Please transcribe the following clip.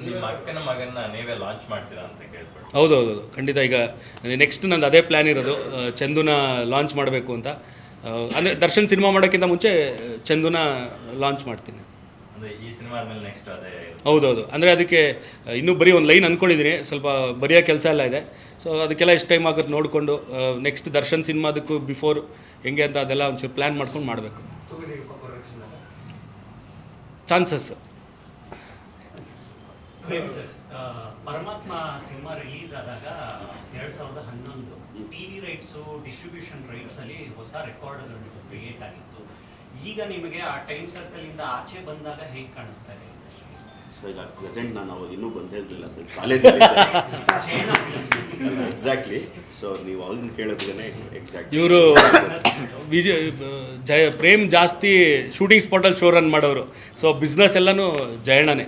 ನಿಮ್ಮ ಅಕ್ಕನ ಮಗನ್ನ ನೀವೇ ಲಾಂಚ್ ಮಾಡ್ತೀರಾ ಅಂತ ಕೇಳ್ಬಿಟ್ಟು. ಹೌದು, ಖಂಡಿತ. ಈಗ ನೆಕ್ಸ್ಟ್ ನಂದು ಅದೇ ಪ್ಲ್ಯಾನ್ ಇರೋದು, ಚಂದುನ ಲಾಂಚ್ ಮಾಡಬೇಕು ಅಂತ. ಅಂದರೆ ದರ್ಶನ್ ಸಿನಿಮಾ ಮಾಡೋಕ್ಕಿಂತ ಮುಂಚೆ ಚಂದುನ ಲಾಂಚ್ ಮಾಡ್ತೀನಿ. ಅಂದರೆ ಈ ಸಿನಿಮಾ ಆದಮೇಲೆ ನೆಕ್ಸ್ಟ್ ಅದೇ. ಹೌದು. ಅಂದರೆ ಅದಕ್ಕೆ ಇನ್ನೂ ಬರೀ ಒಂದು ಲೈನ್ ಅಂದ್ಕೊಂಡಿದ್ದೀನಿ, ಸ್ವಲ್ಪ ಬರೆಯೋ ಕೆಲಸ ಎಲ್ಲ ಇದೆ. ಸೊ ಅದಕ್ಕೆಲ್ಲ ಎಷ್ಟು ಟೈಮ್ ಆಗುತ್ತೆ ನೋಡಿಕೊಂಡು ನೆಕ್ಸ್ಟ್ ದರ್ಶನ್ ಸಿನಿಮಾದಕ್ಕೂ ಬಿಫೋರ್ ಹೆಂಗೆ ಅಂತ ಅದೆಲ್ಲ ಒಂಚೂರು ಪ್ಲ್ಯಾನ್ ಮಾಡ್ಕೊಂಡು ಮಾಡಬೇಕು. ಚಾನ್ಸಸ್. ಸರ್, ಪರಮಾತ್ಮ ಸಿನಿಮಾ ರಿಲೀಸ್ ಆದಾಗ 2011 ಟಿವಿ ರೈಟ್ಸು ಡಿಸ್ಟ್ರಿಬ್ಯೂಷನ್ ರೈಟ್ಸಲ್ಲಿ ಹೊಸ ರೆಕಾರ್ಡ್ಗಳು ಕ್ರಿಯೇಟ್ ಆಗಿತ್ತು. ಈಗ ನಿಮಗೆ ಆ ಟೈಮ್ ಸರ್ಕಲಿಂದ ಆಚೆ ಬಂದಾಗ ಹೇಗೆ ಕಾಣಿಸ್ತಾ ಇದೆ? ಸರ್ ಈಗ ಪ್ರೆಸೆಂಟ್ ನಾನು ಅವಾಗ ಇನ್ನೂ ಬಂದೇ ಇರಲಿಲ್ಲ ಸರ್, ಕಾಲೇಜಲ್ಲಿ. ಎಕ್ಸಾಕ್ಟ್ಲಿ. ಸೊ ನೀವು ಅವಾಗಿನ ಕೇಳಿದ್ರೇ ಎಕ್ಸಾಕ್ಟ್ ಇವರು ಪ್ರೇಮ್ ಜಾಸ್ತಿ ಶೂಟಿಂಗ್ ಸ್ಪಾಟಲ್ಲಿ ಶೋ ರನ್ ಮಾಡೋರು. ಸೊ ಬಿಸ್ನೆಸ್ ಎಲ್ಲನೂ ಜಯಣ್ಣನೇ.